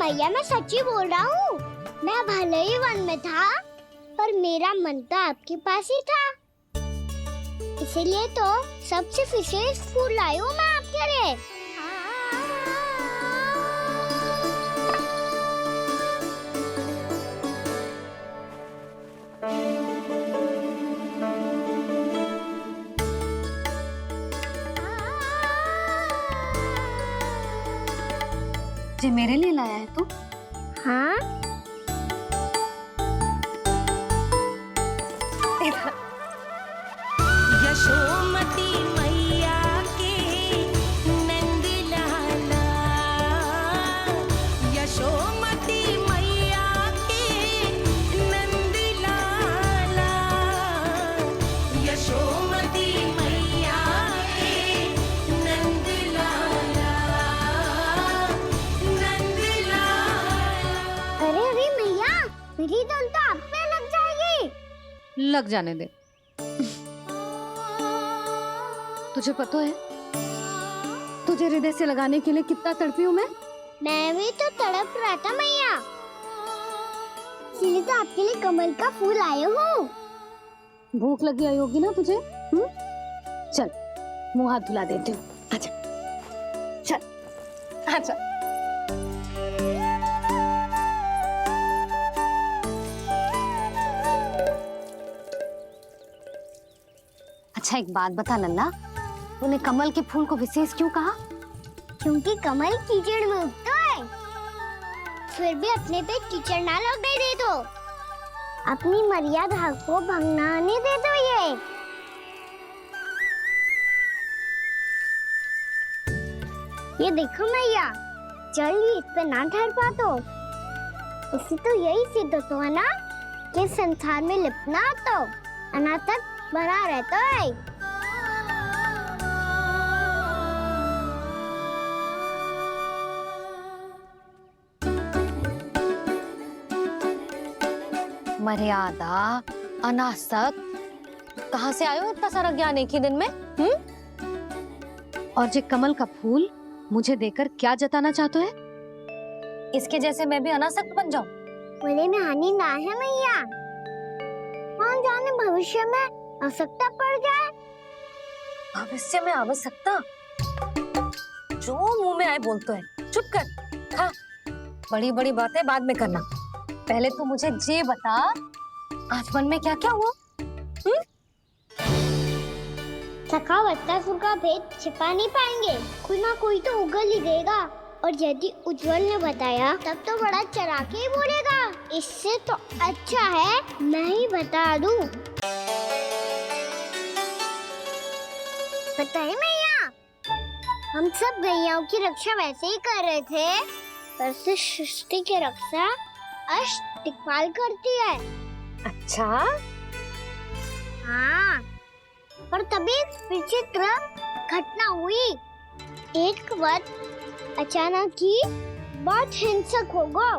मैया मैं सच्ची बोल रहा हूँ। मैं भले ही वन में था पर मेरा मन तो आपके पास ही था, इसीलिए तो सबसे विशेष फूल लाई हूँ मैं आपके लिए। ये मेरे लिए लाया है तू? हाँ यशोमती मैया के नंद लाला, यशोमती मैया के नंद लाला, यशोमती मैया के नंद लाला, नंद लाला। अरे अरे मैया, मेरी धुन तो आप पे लग जाएगी। लग जाने दे। तुझे पता है तुझे हृदय से लगाने के लिए कितना तड़पी हूँ मैं भी तो तड़प रहा था मैया, इसीलिए तो आपके लिए कमल का फूल आए हूँ। भूख लगी आई होगी ना तुझे? चल मुंह हाथ धुला देती हूँ। आजा चल आजा। अच्छा एक बात बता लल्ला, तूने कमल के फूल को विशेष क्यों कहा? क्योंकि कमल कीचड़ में उगता है, फिर भी अपने पे कीचड़ ना लगने दे दो, अपनी मर्यादा को भंग ना आने दे दो। ये देखो मैया, जल ही इस पे ना ठहर पा तो इसी तो यही सिद्ध होता है ना कि संसार में लिपना तो अनाथक बना रहता है। मर्यादा, अनासक, कहाँ से आयो इतना सारा ज्ञान एक ही दिन में? और ये कमल का फूल मुझे देकर क्या जताना चाहते है? इसके जैसे मैं भी अनासक्त बन जाऊं? बोले में हानि ना है मैया, कौन जाने भविष्य में आवश्यकता पड़ जाए। भविष्य में आवश्यकता? जो मुंह में आए बोलते हैं, चुप कर। हाँ, बड़ी बड़ी बातें बाद में करना, पहले तू मुझे ये बता आज मन में क्या क्या हुआ? सखावत्तासुर का भेद छिपा नहीं पाएंगे, कोई ना कोई तो उगल ही देगा। और यदि उज्जवल ने बताया तब तो बड़ा चला के ही बोलेगा, इससे तो अच्छा है मैं ही बता दूं। पता है मैया, हम सब गैयाओं की रक्षा वैसे ही कर रहे थे, पर से सृष्टि की रक्षा अष्टदिक्पाल करती है। अच्छा? हाँ, पर तभी विचित्र घटना हुई। एक वक्त अचानक ही बहुत हिंसक हो गया,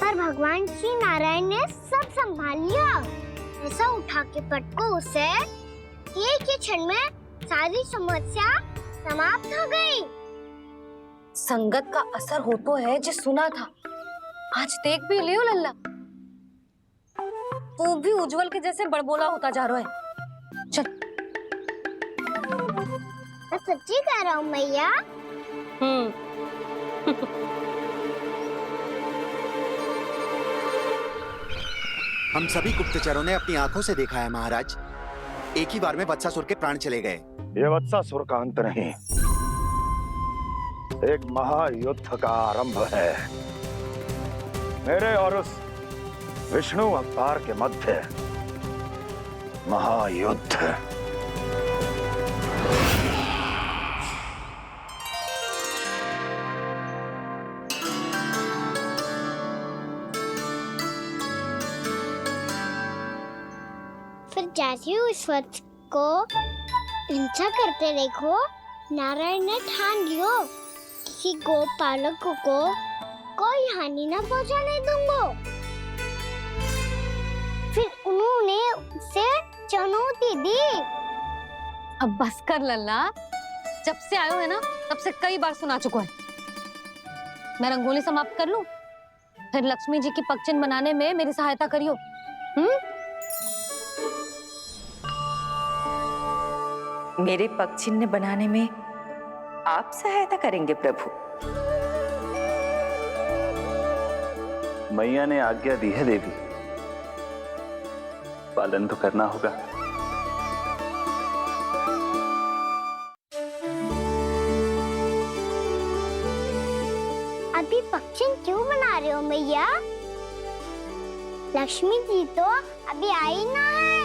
पर भगवान श्री नारायण ने सब संभाल लिया। ऐसा उठा के पटको उसे, एक ही क्षण में सारी समस्या समाप्त हो गई। संगत का असर हो तो है जो सुना था, आज देख भी लियो लल्ला, तू भी उज्जवल के जैसे बड़बोला होता जा रहा है। चल। मैं सच्ची कह रहा हूँ मैया। हम सभी गुप्तचरों ने अपनी आंखों से देखा है महाराज, एक ही बार में वत्सासुर के प्राण चले गए। ये वत्सासुर का अंत नहीं, एक महायुद्ध का आरंभ है। मेरे और उस विष्णु अवतार के मध्य महायुद्ध। फिर जैसे ही उस वत्स को हिंसा करते देखो, नारायण ने ठान लियो किसी गोपालक को कोई हानि न पहुंचाने दूंगा। फिर उन्होंने उसे चुनौती दी। अब बस कर लल्ला, जब से आयो है ना तब से कई बार सुना चुका है। मैं रंगोली समाप्त कर लूं? फिर लक्ष्मी जी की पगचिन बनाने में मेरी सहायता करियो। मेरे पगचिन्ह बनाने में आप सहायता करेंगे प्रभु? मैया ने आज्ञा दी है देवी, पालन तो करना होगा। अभी पगचिन क्यों बना रहे हो मैया? लक्ष्मी जी तो अभी आई ना है।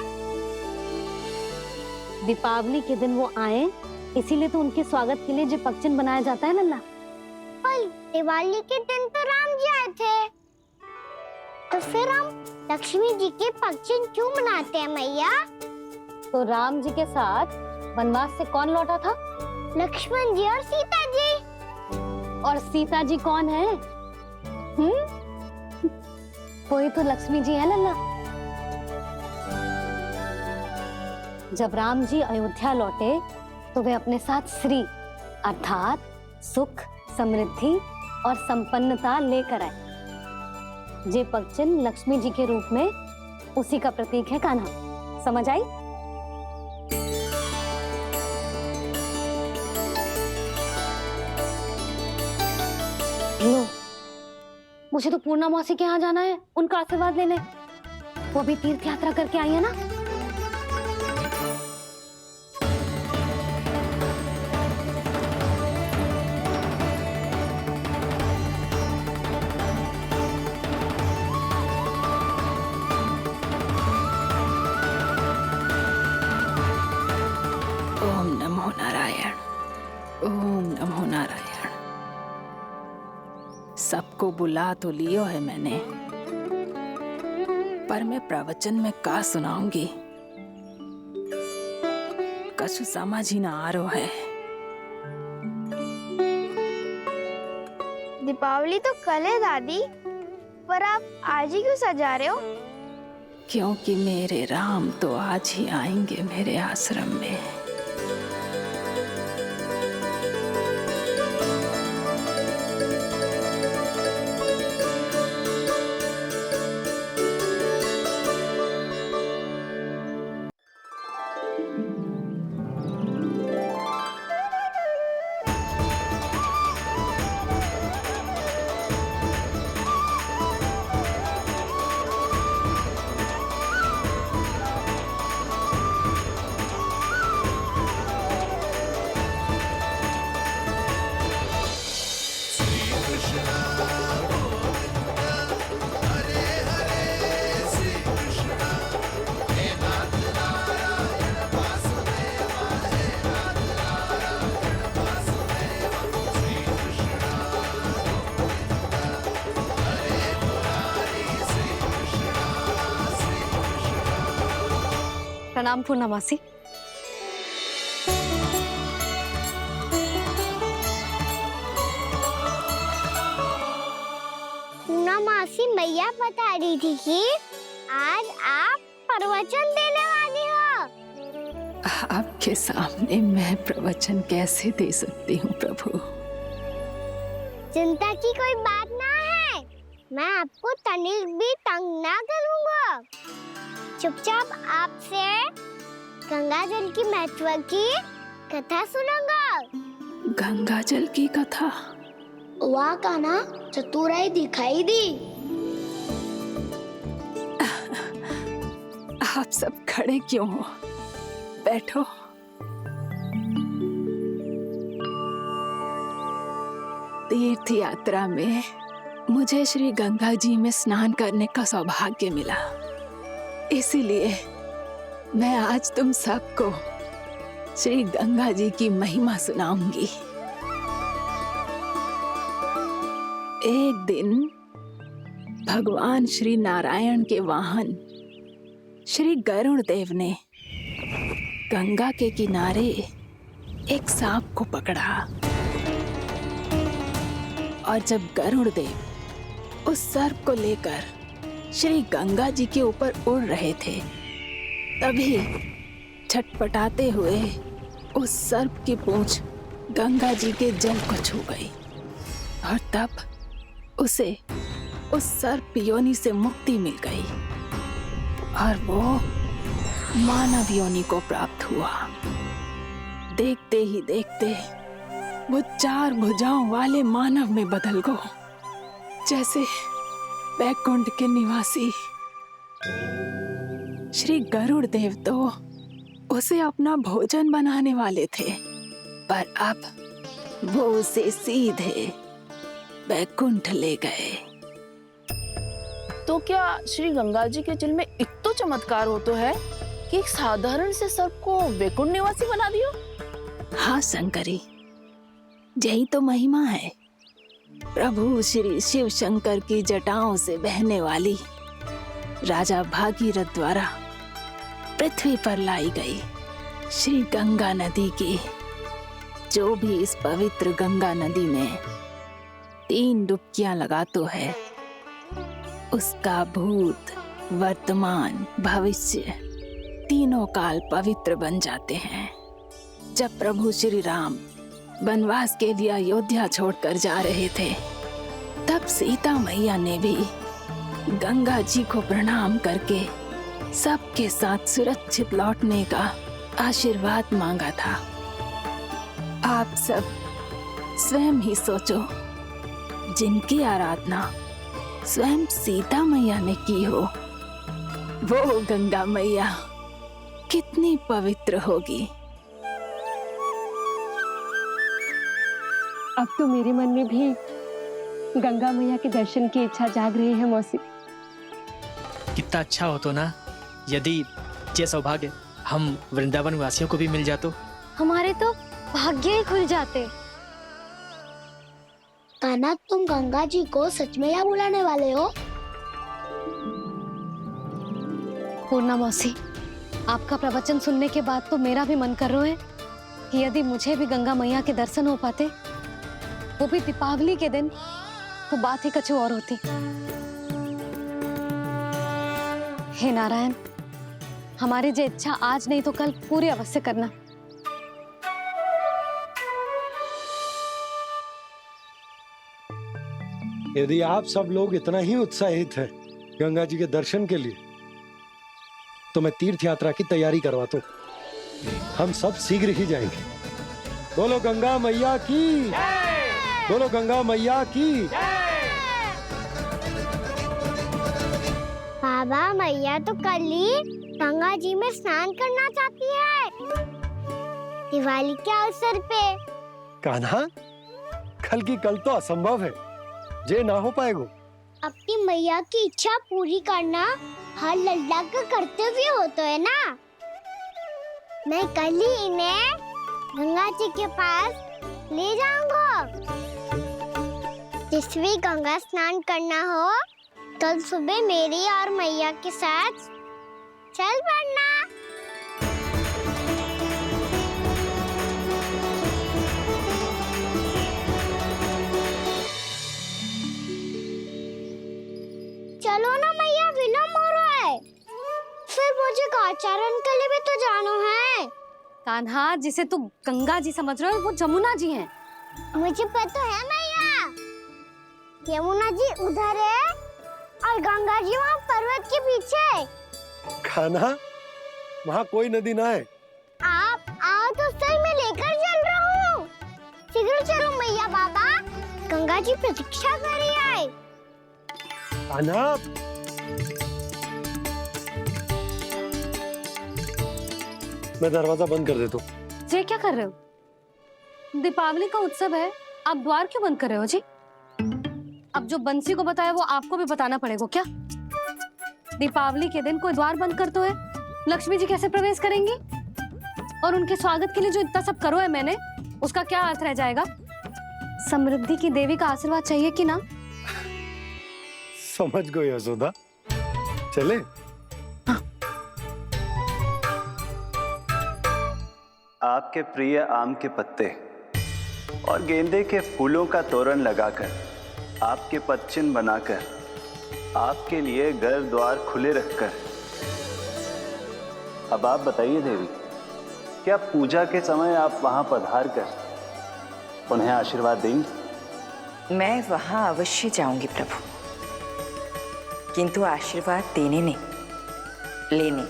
दीपावली के दिन वो आए, इसीलिए तो उनके स्वागत के लिए जो पगचिन बनाया जाता है लल्ला। पर दिवाली के दिन तो राम जी आए थे, तो फिर हम लक्ष्मी जी के पगचिन क्यों बनाते हैं मैया? तो राम जी के साथ वनवास से कौन लौटा था? लक्ष्मण जी और सीता जी। और सीता जी कौन है? वही तो लक्ष्मी जी है लल्ला। जब राम जी अयोध्या लौटे तो वे अपने साथ श्री अर्थात सुख, समृद्धि और संपन्नता लेकर आए। जे पगचिन लक्ष्मी जी के रूप में उसी का प्रतीक है कान्हा। समझ आई? लो, मुझे तो पूर्णा मौसी के यहाँ जाना है, उनका आशीर्वाद लेने। वो भी तीर्थ यात्रा करके आई है ना। ओम नमो नारायण, ओम नमो नारायण। सबको बुला तो लियो है मैंने, पर मैं प्रवचन में का सुनाऊंगी, कछु समझ ही ना आ रहा है। दीपावली तो कल है दादी, पर आप आज ही क्यों सजा रहे हो? क्योंकि मेरे राम तो आज ही आएंगे मेरे आश्रम में। प्रणाम पूर्णा मौसी। पूर्णा मासी मैया बता रही थी कि आज आप प्रवचन देने वाली हो। आपके सामने मैं प्रवचन कैसे दे सकती हूँ प्रभु? चिंता की कोई बात ना है, मैं आपको तनिक भी तंग ना करूँगा। चुपचाप आपसे गंगा जल की महत्व की कथा सुनूंगा। गंगा जल की कथा? वाह कान्हा, चतुराई दिखाई दी। आप सब खड़े क्यों हो? बैठो। तीर्थ यात्रा में मुझे श्री गंगा जी में स्नान करने का सौभाग्य मिला, इसीलिए मैं आज तुम सबको श्री गंगा जी की महिमा सुनाऊंगी। एक दिन भगवान श्री नारायण के वाहन श्री गरुड़ देव ने गंगा के किनारे एक सांप को पकड़ा, और जब गरुड़ देव उस सर्प को लेकर श्री गंगा जी के ऊपर उड़ रहे थे, तभी छटपटाते हुए उस सर्प की पूंछ गंगा जी के जल को छू गई, और तब उसे उस सर्प योनि से मुक्ति मिल गई और वो मानव योनि को प्राप्त हुआ। देखते ही देखते वो 4 भुजाओं वाले मानव में बदल गो, जैसे बैकुंठ के निवासी श्री गरुड़ देव तो उसे अपना भोजन बनाने वाले थे, पर अब वो उसे सीधे बैकुंठ ले गए। तो क्या श्री गंगा जी के जल में इतना चमत्कार हो तो है कि एक साधारण से सर्प को वैकुंठ निवासी बना दियो? हाँ शंकरी, यही तो महिमा है। प्रभु श्री शिव शंकर की जटाओं से बहने वाली राजा भागीरथ द्वारा पृथ्वी पर लाई गई श्री गंगा नदी की, जो भी इस पवित्र गंगा नदी में 3 डुबकियां लगातो है, उसका भूत, वर्तमान, भविष्य तीनों काल पवित्र बन जाते हैं। जब प्रभु श्री राम वनवास के लिए अयोध्या छोड़कर जा रहे थे, तब सीता मैया ने भी गंगा जी को प्रणाम करके सबके साथ सुरक्षित लौटने का आशीर्वाद मांगा था। आप सब स्वयं ही सोचो, जिनकी आराधना स्वयं सीता मैया ने की हो, वो गंगा मैया कितनी पवित्र होगी। अब तो मेरे मन में भी गंगा मैया के दर्शन की इच्छा जाग रही है मौसी। कितना अच्छा हो तो ना यदि ये सौभाग्य हम वृंदावन वासियों को भी मिल जातो। हमारे तो भाग्य ही खुल जाते। कान्हा, तुम गंगा जी को सच में यहाँ बुलाने वाले हो? पूर्णा मौसी, आपका प्रवचन सुनने के बाद तो मेरा भी मन कर रहा है कि यदि मुझे भी गंगा मैया के दर्शन हो पाते, वो भी दीपावली के दिन, तो बात ही कुछ और होती। हे नारायण, हमारी जो इच्छा आज नहीं तो कल पूरी अवश्य करना। यदि आप सब लोग इतना ही उत्साहित हैं गंगा जी के दर्शन के लिए, तो मैं तीर्थ यात्रा की तैयारी करवाता हूँ। हम सब शीघ्र ही जाएंगे। बोलो गंगा मैया की, बोलो गंगा मैया की। बाबा, मैया तो कल ही गंगा जी में स्नान करना चाहती है, दिवाली के अवसर पे। कान्हा, कल की कल तो असंभव है, जे ना हो पाएगा। अपनी मैया की इच्छा पूरी करना हर लल्ला का कर्तव्य होता है ना। मैं कल ही इन्हें गंगा जी के पास ले जाऊंगा। जिस भी गंगा स्नान करना हो, कल सुबह मेरी और मैया के साथ चल पड़ना। चलो ना मैया, विलम्ब हो रहा है। फिर मुझे आचरण के लिए भी तो जाना है। कान्हा, जिसे तू गंगा जी समझ रहे हो, वो जमुना जी हैं। मुझे पता है मैया, यमुना जी उधर है और गंगा जी वहाँ पर्वत के पीछे। कान्हा, वहाँ कोई नदी ना है। आप आओ तो सही, मैं लेकर चल रहा हूँ। शीघ्र चलो मैया। बाबा, गंगा जी प्रतीक्षा कर रही है। कान्हा, मैं दरवाजा बंद कर देता हूँ। ये क्या कर रहे हो? दीपावली का उत्सव है, आप द्वार क्यों बंद कर रहे हो जी? अब जो बंसी को बताया वो आपको भी बताना पड़ेगा क्या? दीपावली के दिन कोई द्वार बंद कर तो है, लक्ष्मी जी कैसे प्रवेश करेंगी? और उनके स्वागत के लिए जो इतना सब करो है मैंने, उसका क्या अर्थ रह जाएगा? समृद्धि की देवी का आशीर्वाद चाहिए कि ना? समझ गई यशोदा, चले। हाँ। आपके प्रिय आम के पत्ते और गेंदे के फूलों का तोरण लगाकर, आपके पदचिन्ह बनाकर, आपके लिए घर द्वार खुले रखकर, अब आप बताइए देवी, क्या पूजा के समय आप वहां पधार कर उन्हें आशीर्वाद देंगी? मैं वहां अवश्य जाऊंगी प्रभु। किंतु आशीर्वाद देने नहीं, लेने।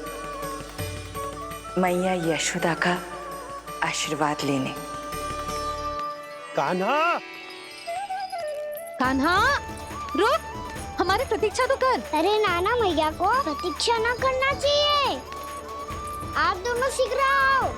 मैया यशोदा का आशीर्वाद लेने। कान्हा, कान्हा रुक, हमारी प्रतीक्षा तो कर। अरे नाना, मैया को प्रतीक्षा ना करना चाहिए। आप दोनों सीख रहे हो।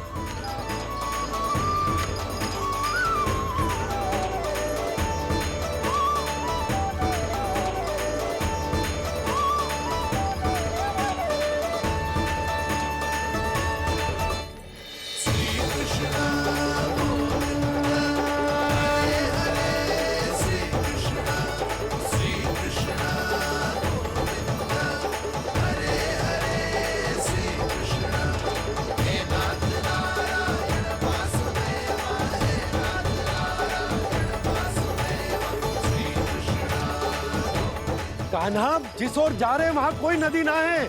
कान्हा, जिस ओर जा रहे हैं वहां कोई नदी ना है,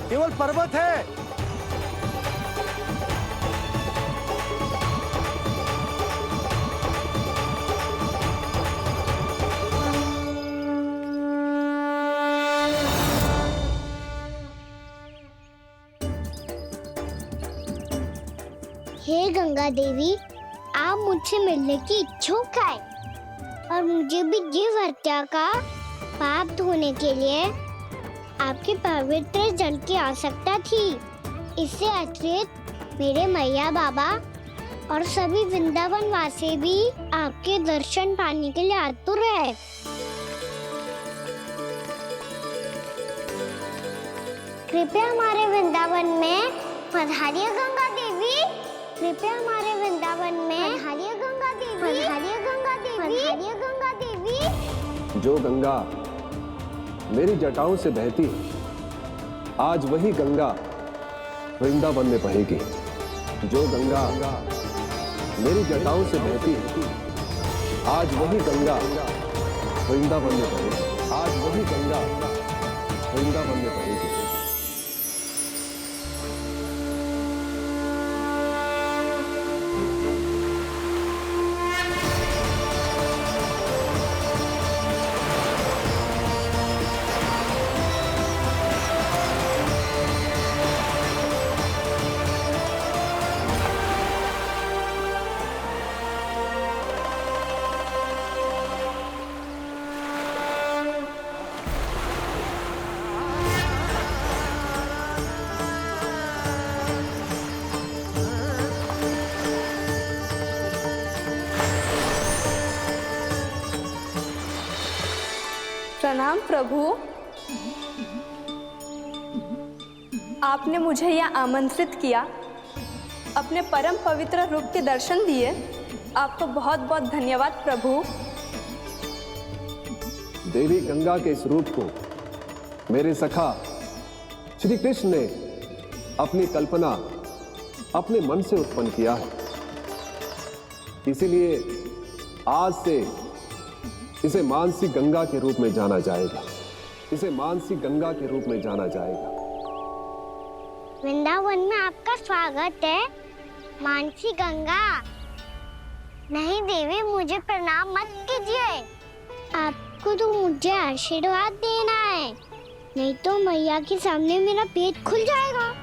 केवल पर्वत है। हे गंगा देवी, आप मुझसे मिलने की इच्छुक है और मुझे भी जीव हत्या का पाप धोने के लिए आपके पवित्र जल की आवश्यकता थी। इससे अतिरिक्त मेरे मैया बाबा और सभी वृंदावन वासी भी आपके दर्शन पाने के लिए आतुर है। कृपया हमारे वृंदावन में पधारिए गंगा देवी। कृपया हमारे वृंदावन में पधारिए गंगा देवी। पधारिए गंगा देवी। पधारिए गंगा देवी। जो गंगा मेरी जटाओं से बहती है, आज वही गंगा वृंदावन में बहेगी। जो गंगा मेरी जटाओं से बहती है, आज वही गंगा वृंदावन में बहेगी। आज वही गंगा वृंदावन में बहेगी। प्रणाम प्रभु। आपने मुझे यह आमंत्रित किया, अपने परम पवित्र रूप के दर्शन दिए। आपको बहुत बहुत धन्यवाद प्रभु। देवी गंगा के इस रूप को मेरे सखा श्री कृष्ण ने अपनी कल्पना अपने मन से उत्पन्न किया है। इसीलिए आज से इसे मानसी गंगा के रूप में जाना जाएगा। इसे मानसी गंगा के रूप में जाना जाएगा। वृंदावन में आपका स्वागत है मानसी गंगा। नहीं देवी, मुझे प्रणाम मत कीजिए। आपको तो मुझे आशीर्वाद देना है, नहीं तो मैया के सामने मेरा पेट खुल जाएगा।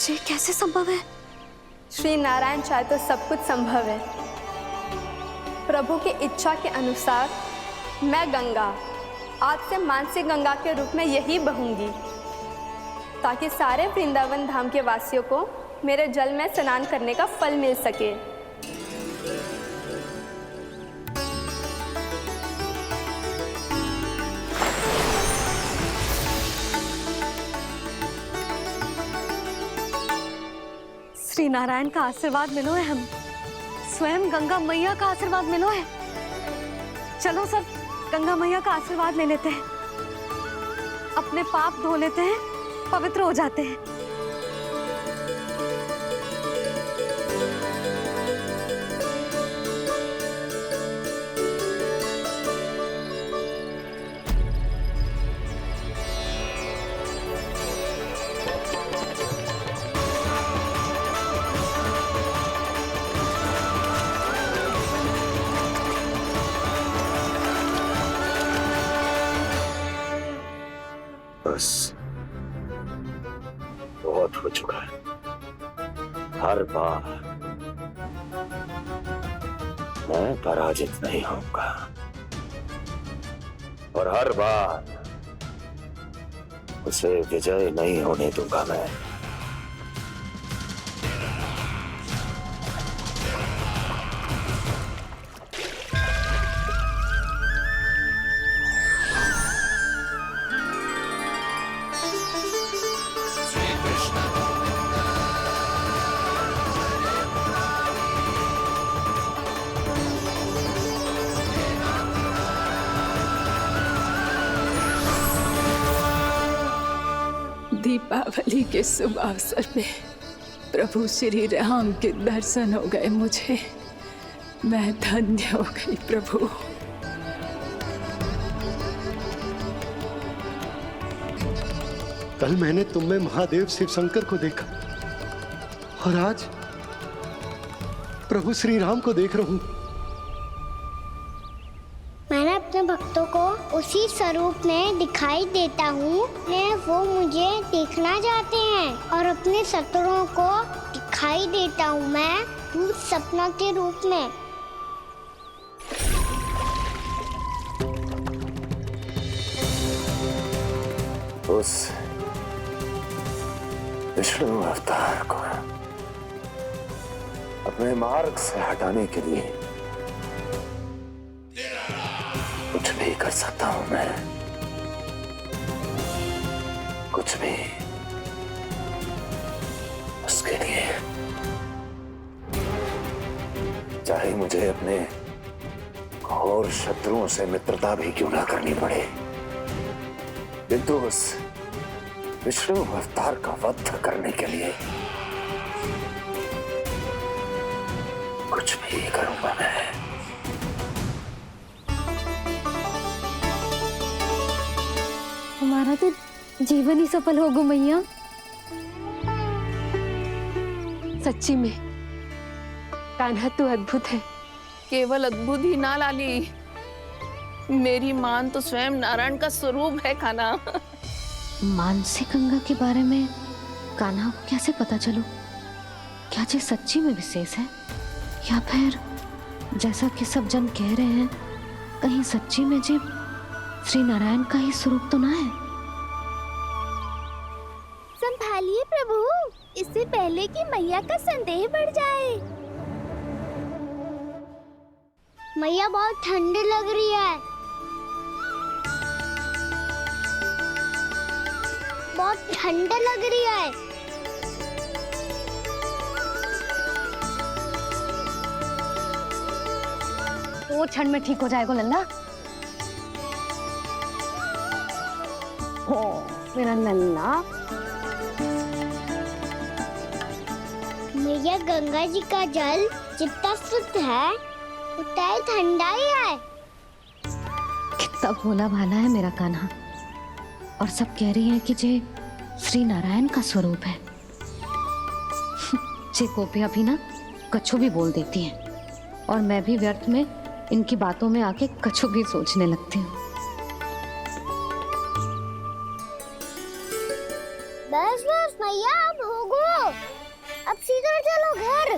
ये कैसे संभव है? श्री नारायण चाहे तो सब कुछ संभव है। प्रभु की इच्छा के अनुसार मैं गंगा आज से मानसी गंगा के रूप में यही बहूंगी, ताकि सारे वृंदावन धाम के वासियों को मेरे जल में स्नान करने का फल मिल सके। श्री नारायण का आशीर्वाद मिलो है, हम स्वयं गंगा मैया का आशीर्वाद मिलो है। चलो सब गंगा मैया का आशीर्वाद ले लेते हैं, अपने पाप धो लेते हैं, पवित्र हो जाते हैं। बस बहुत हो चुका है। हर बार मैं पराजित नहीं होऊंगा और हर बार उसे विजय नहीं होने दूंगा मैं। दीपावली के शुभ अवसर में प्रभु श्री राम के दर्शन हो गए मुझे। मैं धन्य हो गई प्रभु। कल मैंने तुम में महादेव शिव शंकर को देखा और आज प्रभु श्री राम को देख रहा हूं। मैंने अपने भक्तों को उसी स्वरूप में दिखाई देता हूँ, वो मुझे देखना चाहते हैं और अपने शत्रुओं को दिखाई देता हूँ मैं भूत सपना के रूप में। उस विष्णु अवतार को अपने मार्ग से हटाने के लिए कुछ भी कर सकता हूं मैं, कुछ भी उसके लिए, चाहे मुझे अपने घोर शत्रुओं से मित्रता भी क्यों ना करनी पड़े, किंतु उस विष्णु अवतार का वध करने के लिए कुछ भी करूंगा मैं। हमारा तो जीवन ही सफल हो गो मैया। सच्ची में कान्हा तो अद्भुत है। केवल अद्भुत ही ना लाली, मेरी मान तो स्वयं नारायण का स्वरूप है कान्हा। मानसी गंगा के बारे में कान्हा को कैसे पता चलो? क्या ये सच्ची में विशेष है या फिर जैसा कि सब जन कह रहे हैं कहीं सच्ची में जी श्री नारायण का ही स्वरूप तो ना है? संभालिए प्रभु, इससे पहले कि मैया का संदेह बढ़ जाए। मैया बहुत ठंडी लग रही है, बहुत ठंड लग रही है। वो क्षण में ठीक हो जाएगा लल्ला। हो मेरा लल्ला। मैया गंगा जी का जल जितना शुद्ध है उतना ही ठंडा ही है। कितना भोला भाला है मेरा कान्हा। और सब कह रही हैं कि जे श्री नारायण का स्वरूप है। जे गोपियां भी ना कछु भी बोल देती हैं और मैं भी व्यर्थ में इनकी बातों में आके कछु भी सोचने लगती हूँ। बस बस मैया, अब होगो, अब सीधा चलो घर।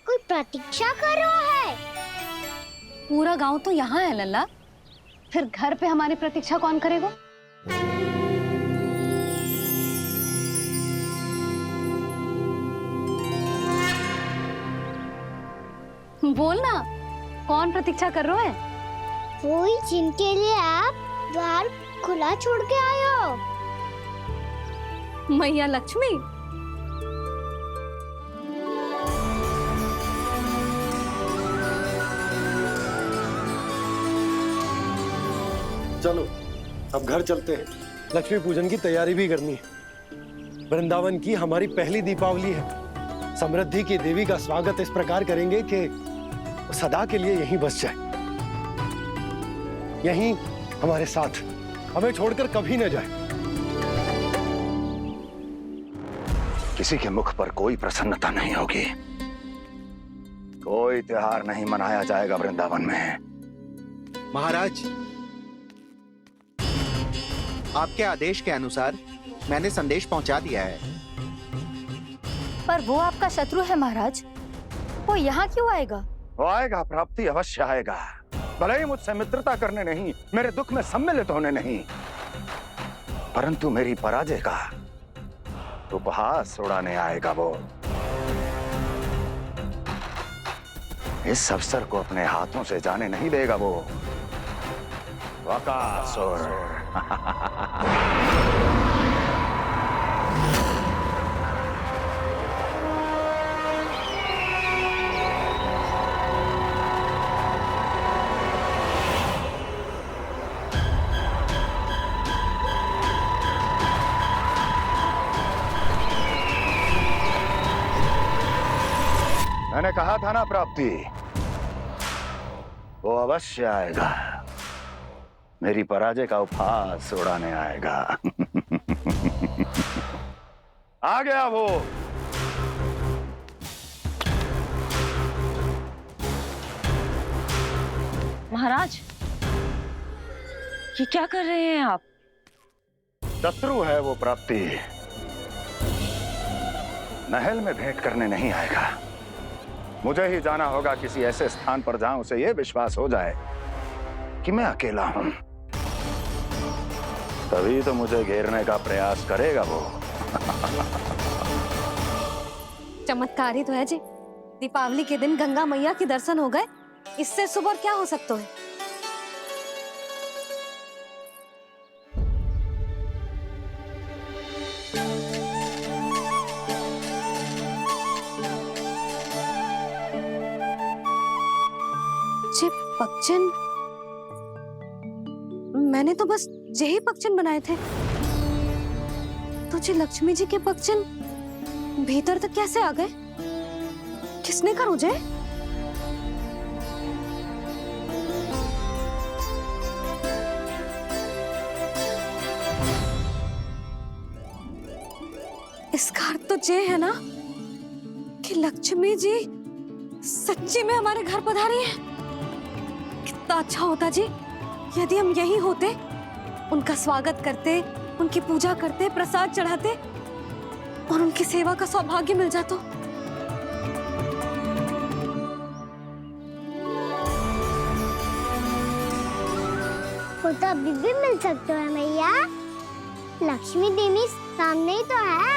कोई प्रतीक्षा कर रहा है। पूरा गांव तो यहाँ है लल्ला, फिर घर पे हमारी प्रतीक्षा कौन करेगा? बोल ना, कौन प्रतीक्षा कर रहा है? वही जिनके लिए आप द्वार खुला छोड़ के आए हो। मैया लक्ष्मी। चलो अब घर चलते हैं। लक्ष्मी पूजन की तैयारी भी करनी है। वृंदावन की हमारी पहली दीपावली है। समृद्धि की देवी का स्वागत इस प्रकार करेंगे कि वो सदा के लिए यहीं बस जाए, यहीं हमारे साथ, हमें छोड़कर कभी न जाए। किसी के मुख पर कोई प्रसन्नता नहीं होगी, कोई त्योहार नहीं मनाया जाएगा वृंदावन में। महाराज, आपके आदेश के अनुसार मैंने संदेश पहुंचा दिया है। पर वो आपका शत्रु है महाराज, वो यहाँ क्यों आएगा? वो आएगा, प्राप्ति अवश्य आएगा। भले ही मुझसे मित्रता करने नहीं, मेरे दुख में सम्मिलित होने नहीं, परंतु मेरी पराजय का उपहास उड़ाने आएगा वो। इस अवसर को अपने हाथों से जाने नहीं देगा वो। बकासुर। मैंने कहा था ना प्राप्ति, वो अवश्य आएगा, मेरी पराजय का उपहास उड़ाने आएगा। आ गया वो। महाराज, ये क्या कर रहे हैं आप? शत्रु है वो प्राप्ति, महल में भेंट करने नहीं आएगा। मुझे ही जाना होगा किसी ऐसे स्थान पर जहां उसे यह विश्वास हो जाए कि मैं अकेला हूं, तभी तो मुझे घेरने का प्रयास करेगा वो। चमत्कार ही तो है जी, दीपावली के दिन गंगा मैया के दर्शन हो गए, इससे सुपर क्या हो सकता है? पक्षन, मैंने तो बस यही पक्षन बनाए थे। तुझे लक्ष्मी जी के पक्षन भीतर तक कैसे आ गए? किसने कर मुझे? इसका अर्थ तो ये है ना कि लक्ष्मी जी सच्ची में हमारे घर पधारी है। कितना अच्छा होता जी यदि हम यहीं होते, उनका स्वागत करते, उनकी पूजा करते, प्रसाद चढ़ाते और उनकी सेवा का सौभाग्य मिल जाता। वो तो अभी भी मिल सकते हैं मैया। लक्ष्मी देवी सामने ही तो है।